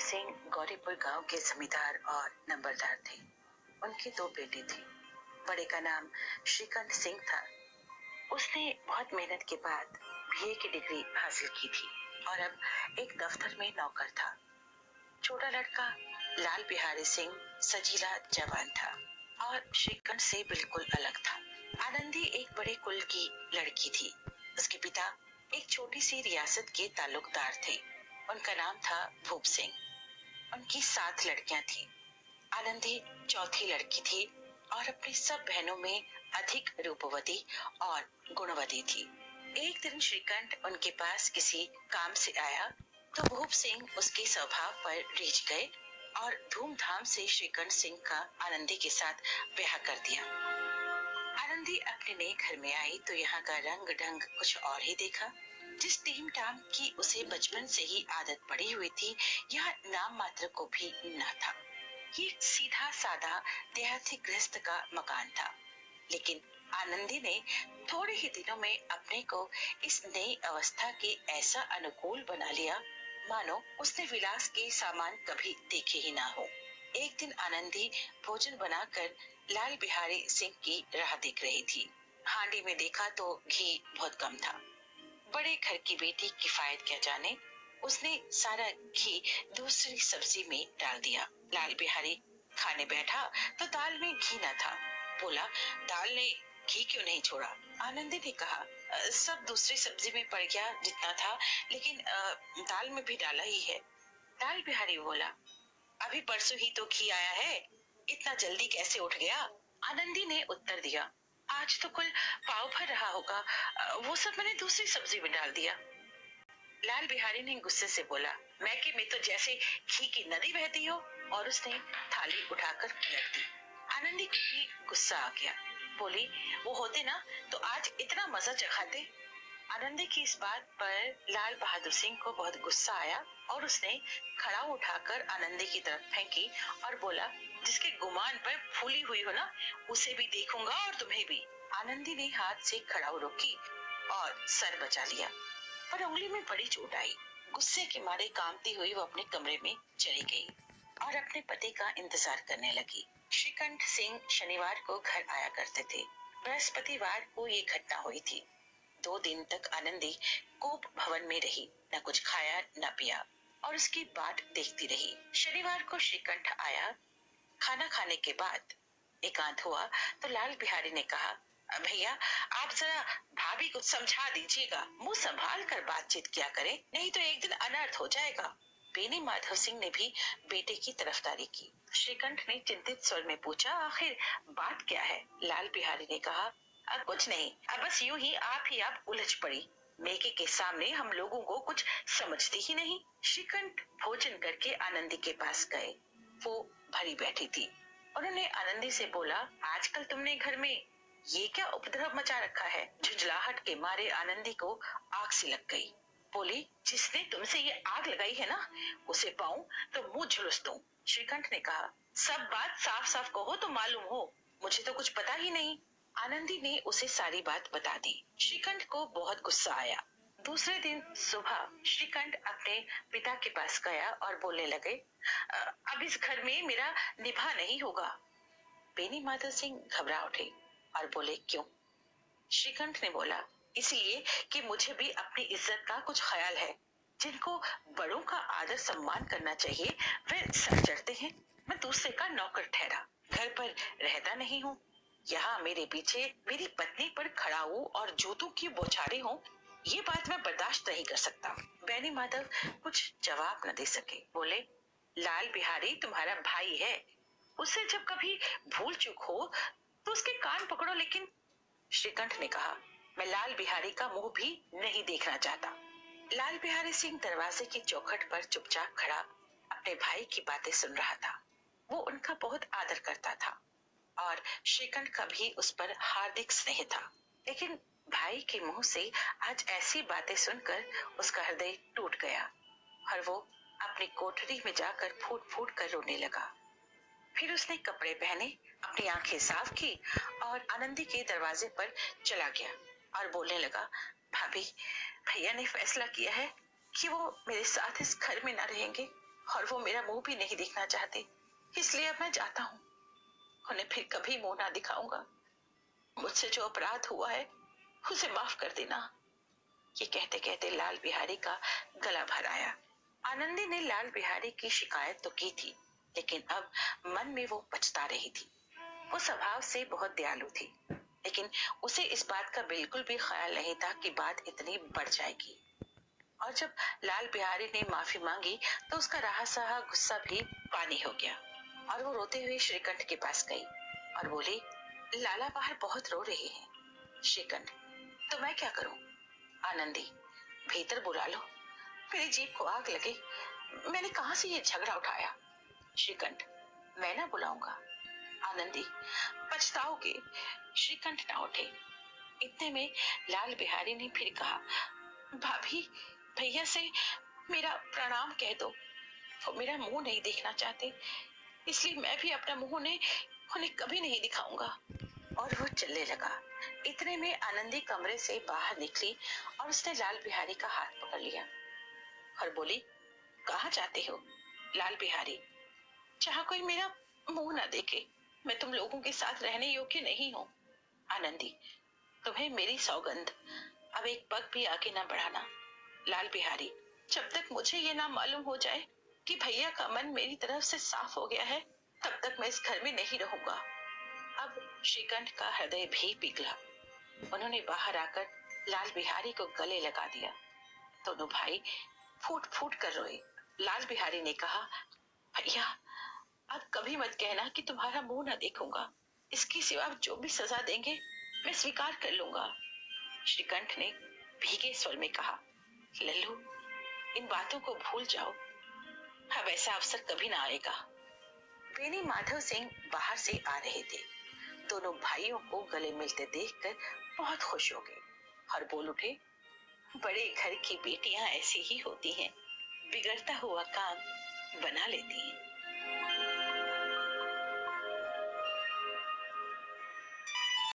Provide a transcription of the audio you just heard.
सिंह गौरीपुर गांव के जमींदार और नंबरदार थे। उनके दो बेटे थे। बड़े का नाम श्रीकांत सिंह था। उसने बहुत मेहनत के बाद बीए की डिग्री हासिल की थी और अब एक दफ्तर में नौकर था। छोटा लड़का लाल बिहारी सिंह सजीला जवान था और श्रीकांत से बिल्कुल अलग था। आनंदी एक बड़े कुल की लड़की थी। उसके पिता एक छोटी सी रियासत के ताल्लुकदार थे। उनका नाम था भूप सिंह। उनकी 7 लड़कियां थीं। आनंदी चौथी लड़की थी और अपनी सब बहनों में अधिक रूपवती और गुणवती थी। एक दिन श्रीकांत उनके पास किसी काम से आया तो भूप सिंह उसके स्वभाव पर रीझ गए और धूमधाम से श्रीकांत सिंह का आनंदी के साथ ब्याह कर दिया। आनंदी अपने नए घर में आई तो यहाँ का रंग ढंग कुछ और ही देखा। जिस टीम टाम की उसे बचपन से ही आदत पड़ी हुई थी, यह नाम मात्र को भी न था। ये सीधा सादा देहाती गृहस्थ का मकान था, लेकिन आनंदी ने थोड़े ही दिनों में अपने को इस नई अवस्था के ऐसा अनुकूल बना लिया मानो उसने विलास के सामान कभी देखे ही ना हो। एक दिन आनंदी भोजन बनाकर लाल बिहारी सिंह की राह देख रही थी। हांडी में देखा तो घी बहुत कम था। बड़े घर की बेटी किफायत क्या जाने, उसने सारा घी दूसरी सब्जी में डाल दिया। लाल बिहारी खाने बैठा तो दाल में घी न था। बोला, दाल ने घी क्यों नहीं छोड़ा? आनंदी ने कहा, सब दूसरी सब्जी में पड़ गया जितना था, लेकिन दाल में भी डाला ही है। लाल बिहारी बोला, अभी परसों ही तो घी आया है, इतना जल्दी कैसे उठ गया? आनंदी ने उत्तर दिया, आज तो कुल पाव भर रहा होगा, वो सब मैंने दूसरी सब्जी में डाल दिया। लाल बिहारी ने गुस्से से बोला, मैके में तो जैसे घी की नदी बहती हो, और उसने थाली उठाकर पलट दी। आनंदी को भी गुस्सा आ गया। बोली, वो होते ना तो आज इतना मजा चखाते। आनंदी की इस बात पर लाल बहादुर सिंह को बहुत गुस्सा आया और उसने खड़ाऊ उठाकर आनंदी की तरफ फेंकी और बोला, जिसके गुमान पर फूली हुई हो ना, उसे भी देखूंगा और तुम्हें भी। आनंदी ने हाथ से खड़ाऊ रोकी और सर बचा लिया, पर उंगली में बड़ी चोट आई। गुस्से के मारे कांपती हुई वो अपने कमरे में चली गई और अपने पति का इंतजार करने लगी। श्रीकांत सिंह शनिवार को घर आया करते थे। बृहस्पतिवार को ये घटना हुई थी। 2 दिन तक आनंदी कोप भवन में रही, न कुछ खाया न पिया और उसकी बाट देखती रही। शनिवार को श्रीकांत आया। खाना खाने के बाद एकांत हुआ तो लाल बिहारी ने कहा, भैया आप जरा भाभी को समझा दीजिएगा, मुंह संभाल कर बातचीत किया करें, नहीं तो एक दिन अनर्थ हो जाएगा। बेनी माधव सिंह ने भी बेटे की तरफदारी की। श्रीकांत ने चिंतित स्वर में पूछा, आखिर बात क्या है? लाल बिहारी ने कहा, कुछ नहीं, अब बस यूं ही आप उलझ पड़ी। मेके के सामने हम लोगों को कुछ समझती ही नहीं। श्रीकांत भोजन करके आनंदी के पास गए। वो भरी बैठी थी। उन्होंने आनंदी से बोला, आजकल तुमने घर में ये क्या उपद्रव मचा रखा है? झुंझलाहट के मारे आनंदी को आग सी लग गई। बोली, जिसने तुमसे ये आग लगाई है ना, उसे पाऊं तो मुंह झुलस दूं। श्रीकांत ने कहा, सब बात साफ साफ कहो तो मालूम हो, मुझे तो कुछ पता ही नहीं। आनंदी ने उसे सारी बात बता दी। श्रीकांत को बहुत गुस्सा आया। दूसरे दिन सुबह श्रीकांत अपने पिता के पास गया और बोलने लगे, अब इस घर में मेरा निभा नहीं होगा। बेनी माधव सिंह घबरा उठे और बोले, क्यों? श्रीकांत ने बोला, इसलिए कि मुझे भी अपनी इज्जत का कुछ ख्याल है। जिनको बड़ों का आदर सम्मान करना चाहिए वे सर चढ़ते हैं। मैं दूसरे का नौकर ठहरा, घर पर रहता नहीं हूँ। यहाँ मेरे पीछे मेरी पत्नी पर खड़ाऊ और जूतों की बौछारें हों, ये बात मैं बर्दाश्त नहीं कर सकता। बेनी माधव कुछ जवाब न दे सके। बोले, लाल बिहारी तुम्हारा भाई है, उससे जब कभी भूल चूक हो तो उसके कान पकड़ो। लेकिन श्रीकांत ने कहा, मैं लाल बिहारी का मुंह भी नहीं देखना चाहता। लाल बिहारी सिंह दरवाजे की चौखट पर चुपचाप खड़ा अपने भाई की बातें सुन रहा था। वो उनका बहुत आदर करता था और श्रीकांत का भी उस पर हार्दिक स्नेह था, लेकिन भाई के मुंह से आज ऐसी बातें सुनकर उसका हृदय टूट गया और वो अपनी कोठरी में जाकर फूट फूट कर रोने लगा। फिर उसने कपड़े पहने, अपनी आंखें साफ की और आनंदी के दरवाजे पर चला गया और बोलने लगा, भाभी, भैया ने फैसला किया है कि वो मेरे साथ इस घर में न रहेंगे। और वो मेरा मुंह भी नहीं देखना चाहते, इसलिए अब मैं जाता हूँ। उन्हें फिर कभी मुंह ना दिखाऊंगा। मुझसे जो अपराध हुआ है उसे माफ कर देना। ये कहते कहते लाल बिहारी का गला भर आया। आनंदी ने लाल बिहारी की शिकायत तो की थी, लेकिन अब मन में वो पछता रही थी। वो स्वभाव से बहुत दयालु थी, लेकिन उसे इस बात का बिल्कुल भी ख्याल नहीं था कि बात इतनी बढ़ जाएगी। और जब लाल बिहारी ने माफी मांगी तो उसका रहा सहा गुस्सा भी पानी हो गया और वो रोते हुए श्रीकंठ के पास गई और बोली, लाला बाहर बहुत रो रहे हैं। श्रीकंठ, तो मैं क्या करूं? आनंदी, भीतर बुला लो, मेरी जीभ को आग लगे, मैंने कहां से ये झगड़ा उठाया? श्रीकंठ, मैं ना बुलाऊंगा। आनंदी, पछताओगे। श्रीकंठ ना उठे। इतने में लाल बिहारी ने फिर कहा, भाभी, भैया से मेरा प्रणाम कह दो। वो मेरा मुंह नहीं देखना चाहते, इसलिए मैं भी अपना मुंह उन्हें कभी नहीं दिखाऊंगा। और वो चलने लगा। इतने में आनंदी कमरे से बाहर निकली और उसने लाल बिहारी का हाथ पकड़ लिया और बोली, कहाँ जाते हो? लाल बिहारी, जहाँ कोई मेरा मुंह ना देखे। मैं तुम लोगों के साथ रहने योग्य नहीं हूँ। आनंदी, तुम्हें मेरी सौगंध, अब एक पग भी आगे ना बढ़ाना। लाल बिहारी, जब तक मुझे ये ना मालूम हो जाए कि भैया का मन मेरी तरफ से साफ हो गया है, तब तक मैं इस घर में नहीं रहूंगा। अब श्रीकंठ का हृदय भी पिघला। उन्होंने बाहर आकर लाल बिहारी को गले लगा दिया। दोनों भाई फूट फूट कर रोए। लाल बिहारी ने कहा, भैया, अब कभी मत कहना कि तुम्हारा मुंह ना देखूंगा। इसके सिवा जो भी सजा देंगे मैं स्वीकार कर लूंगा। श्रीकंठ ने भीगे स्वर में कहा, लल्लू, इन बातों को भूल जाओ, अब ऐसा अवसर कभी ना आएगा। बेनी माधव सिंह बाहर से आ रहे थे। दोनों भाइयों को गले मिलते देखकर बहुत खुश हो गए और बोल उठे, बड़े घर की बेटियां ऐसी ही होती हैं, बिगड़ता हुआ काम बना लेती हैं।